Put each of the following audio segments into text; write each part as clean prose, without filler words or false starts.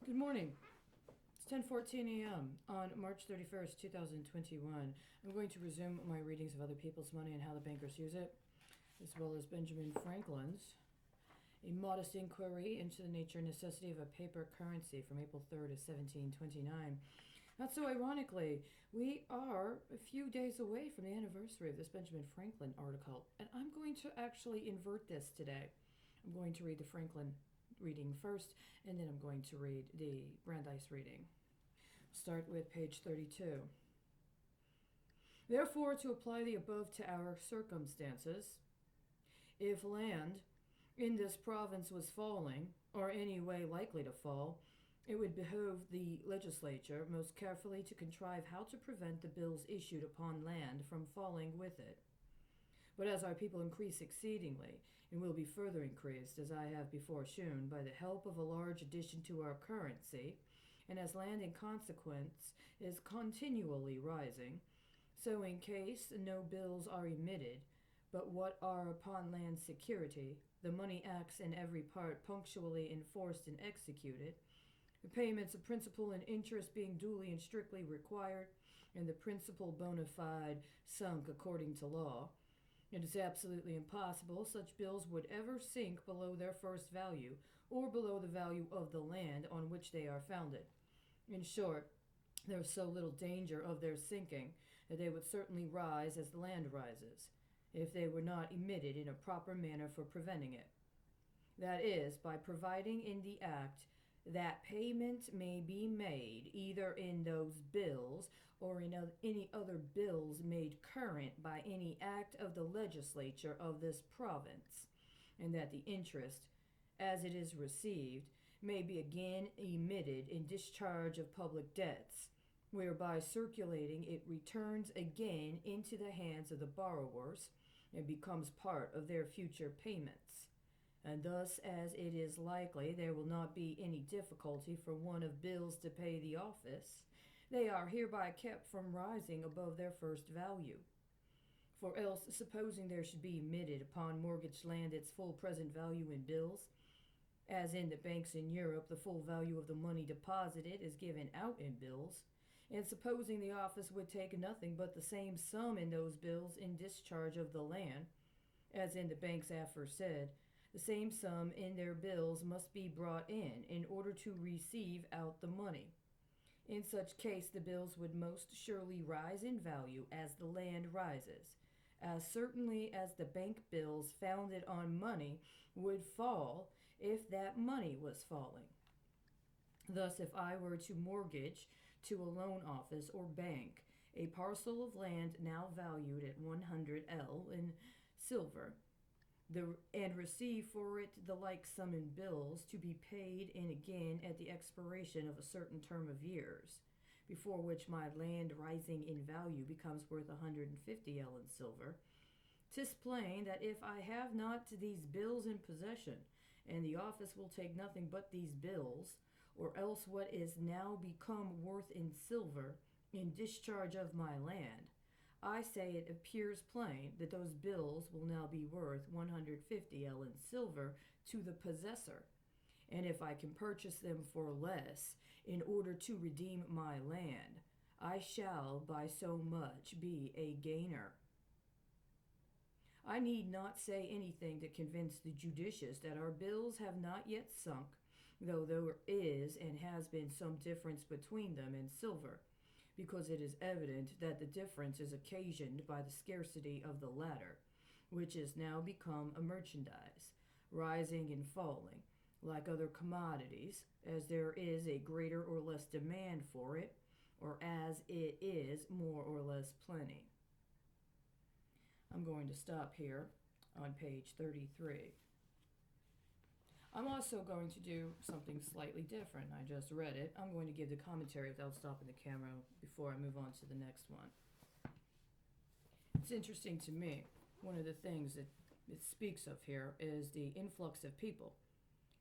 Good morning. It's 10:14 a.m. on March 31st, 2021. I'm going to resume my readings of other people's money and how the bankers use it, as well as Benjamin Franklin's A Modest Inquiry into the Nature and Necessity of a Paper Currency from April 3rd of 1729. Not so ironically, we are a few days away from the anniversary of this Benjamin Franklin article, and I'm going to actually invert this today. I'm going to read the Franklin reading first, and then I'm going to read the Brandeis reading. Start with page 32. Therefore, to apply the above to our circumstances, if land in this province was falling, or any way likely to fall, it would behoove the legislature most carefully to contrive how to prevent the bills issued upon land from falling with it. But as our people increase exceedingly, and will be further increased, as I have before shewn, by the help of a large addition to our currency, and as land in consequence is continually rising, so in case no bills are emitted, but what are upon land security, the money acts in every part punctually enforced and executed, the payments of principal and interest being duly and strictly required, and the principal bona fide sunk according to law. It is absolutely impossible such bills would ever sink below their first value, or below the value of the land on which they are founded. In short, there is so little danger of their sinking that they would certainly rise as the land rises, if they were not emitted in a proper manner for preventing it. That is, by providing in the act that payment may be made either in those bills or in any other bills made current by any act of the legislature of this province, and that the interest, as it is received, may be again emitted in discharge of public debts, whereby circulating it returns again into the hands of the borrowers and becomes part of their future payments. And thus, as it is likely there will not be any difficulty for one of bills to pay the office, they are hereby kept from rising above their first value. For else, supposing there should be emitted upon mortgaged land its full present value in bills, as in the banks in Europe the full value of the money deposited is given out in bills, and supposing the office would take nothing but the same sum in those bills in discharge of the land, as in the banks aforesaid, the same sum in their bills must be brought in order to receive out the money. In such case the bills would most surely rise in value as the land rises, as certainly as the bank bills founded on money would fall if that money was falling. Thus, if I were to mortgage to a loan office or bank a parcel of land now valued at 100 L in silver, and receive for it the like sum in bills to be paid in again at the expiration of a certain term of years, before which my land rising in value becomes worth 150 L in silver, 'tis plain that if I have not these bills in possession, and the office will take nothing but these bills, or else what is now become worth in silver, in discharge of my land, I say it appears plain that those bills will now be worth 150 L in silver to the possessor, and if I can purchase them for less in order to redeem my land, I shall by so much be a gainer. I need not say anything to convince the judicious that our bills have not yet sunk, though there is and has been some difference between them and silver, because it is evident that the difference is occasioned by the scarcity of the latter, which is now become a merchandise, rising and falling, like other commodities, as there is a greater or less demand for it, or as it is more or less plenty. I'm going to stop here on page 33. I'm also going to do something slightly different. I just read it. I'm going to give the commentary without stopping the camera before I move on to the next one. It's interesting to me. One of the things that it speaks of here is the influx of people.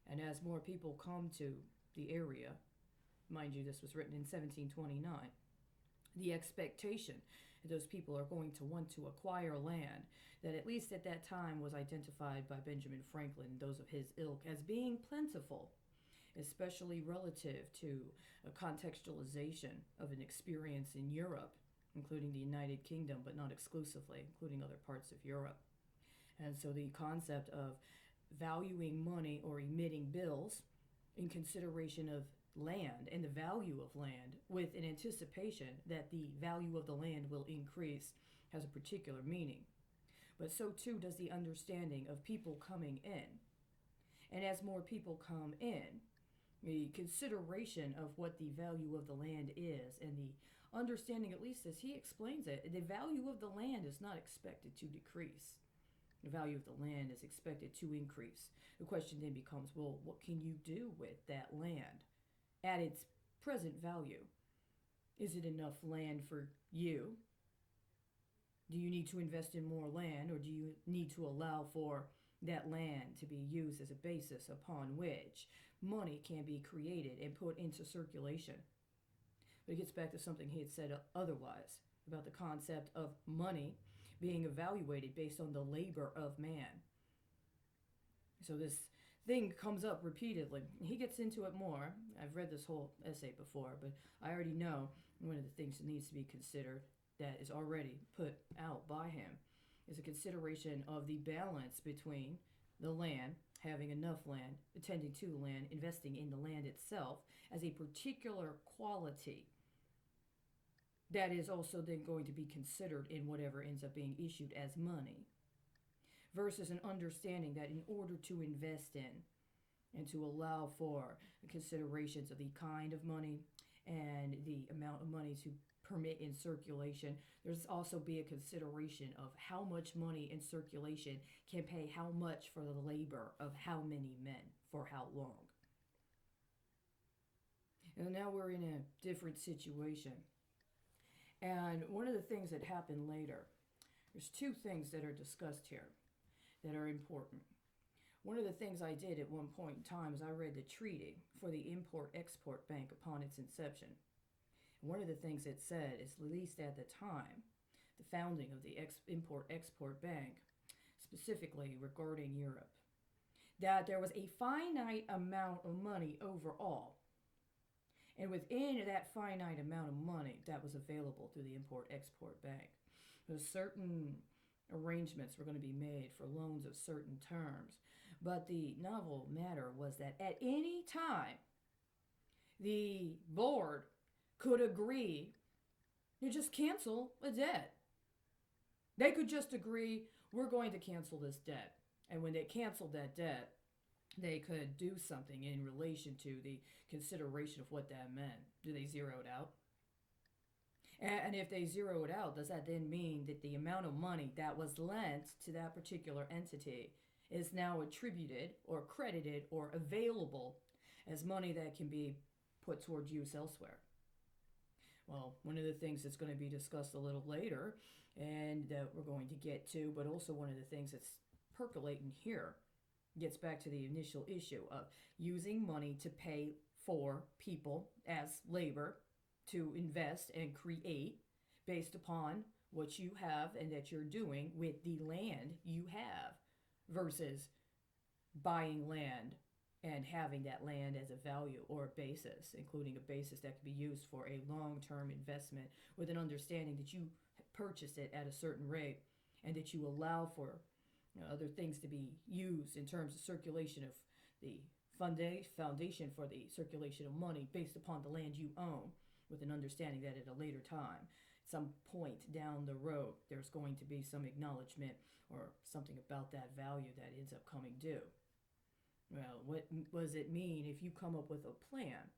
And as more people come to the area, mind you, this was written in 1729, the expectation that those people are going to want to acquire land that at least at that time was identified by Benjamin Franklin and those of his ilk as being plentiful especially relative to a contextualization of an experience in Europe, including the United Kingdom, but not exclusively, including other parts of Europe. And so the concept of valuing money or emitting bills in consideration of land and the value of land with an anticipation that the value of the land will increase has a particular meaning. But so too does the understanding of people coming in. And as more people come in, the consideration of what the value of the land is and the understanding, at least as he explains it, the value of the land is not expected to decrease. The value of the land is expected to increase. The question then becomes, well, what can you do with that land at its present value? Is it enough land for you? Do you need to invest in more land, or do you need to allow for that land to be used as a basis upon which money can be created and put into circulation? But it gets back to something he had said otherwise about the concept of money being evaluated based on the labor of man. So this thing comes up repeatedly. He gets into it more. I've read this whole essay before, but I already know one of the things that needs to be considered that is already put out by him is a consideration of the balance between the land, having enough land, attending to the land, investing in the land itself as a particular quality that is also then going to be considered in whatever ends up being issued as money, versus an understanding that in order to invest in and to allow for the considerations of the kind of money and the amount of money to permit in circulation, there's also be a consideration of how much money in circulation can pay how much for the labor of how many men for how long. And now we're in a different situation. And one of the things that happened later, there's two things that are discussed here that are important. One of the things I did at one point in time is I read the treaty for the Import-Export Bank upon its inception. One of the things it said is, at least at the time, the founding of the Import-Export Bank, specifically regarding Europe, that there was a finite amount of money overall. And within that finite amount of money that was available through the Import-Export Bank, certain arrangements were going to be made for loans of certain terms. But the novel matter was that at any time, the board could agree to just cancel a debt. They could just agree, we're going to cancel this debt. And when they canceled that debt, they could do something in relation to the consideration of what that meant. Do they zero it out? And if they zero it out, does that then mean that the amount of money that was lent to that particular entity is now attributed or credited or available as money that can be put towards use elsewhere? Well, one of the things that's going to be discussed a little later and that we're going to get to, but also one of the things that's percolating here, gets back to the initial issue of using money to pay for people as labor to invest and create based upon what you have and that you're doing with the land you have, versus buying land and having that land as a value or a basis, including a basis that could be used for a long-term investment with an understanding that you purchased it at a certain rate and that you allow for other things to be used in terms of circulation of the foundation for the circulation of money based upon the land you own, with an understanding that at a later time, some point down the road, there's going to be some acknowledgement or something about that value that ends up coming due. Well, what does it mean if you come up with a plan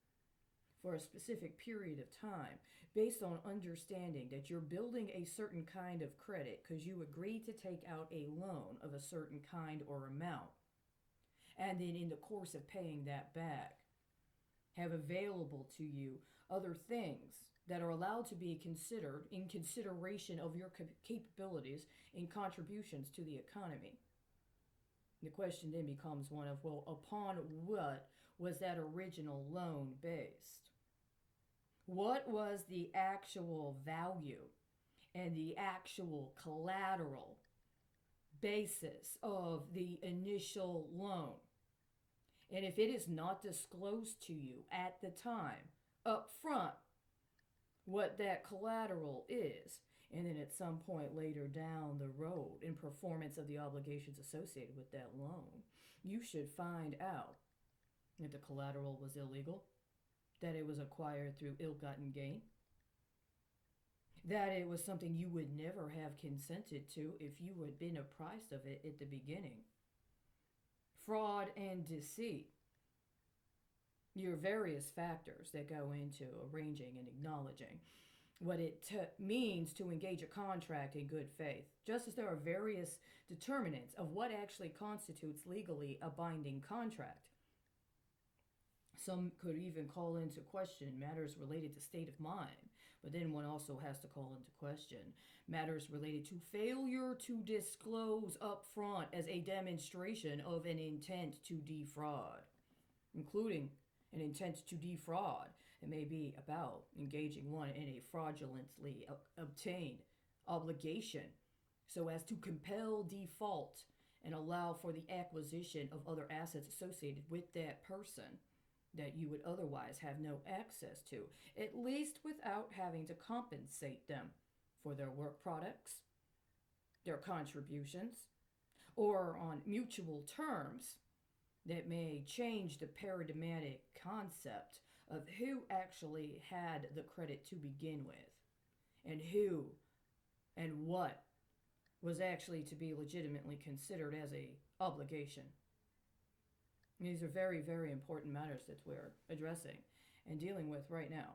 for a specific period of time based on understanding that you're building a certain kind of credit because you agreed to take out a loan of a certain kind or amount, and then in the course of paying that back, have available to you other things that are allowed to be considered in consideration of your capabilities and contributions to the economy? The question then becomes one of, well, upon what was that original loan based? What was the actual value and the actual collateral basis of the initial loan? And if it is not disclosed to you at the time, up front, what that collateral is, and then at some point later down the road in performance of the obligations associated with that loan, you should find out if the collateral was illegal, that it was acquired through ill gotten gain, that it was something you would never have consented to if you had been apprised of it at the beginning. Fraud and deceit. Your various factors that go into arranging and acknowledging what it means to engage a contract in good faith, just as there are various determinants of what actually constitutes legally a binding contract. Some could even call into question matters related to state of mind, but then one also has to call into question matters related to failure to disclose up front as a demonstration of an intent to defraud, including an intent to defraud. It may be about engaging one in a fraudulently obtained obligation so as to compel default and allow for the acquisition of other assets associated with that person that you would otherwise have no access to, at least without having to compensate them for their work products, their contributions, or on mutual terms that may change the paradigmatic concept of who actually had the credit to begin with, and who and what was actually to be legitimately considered as a obligation. These are very, very important matters that we're addressing and dealing with right now.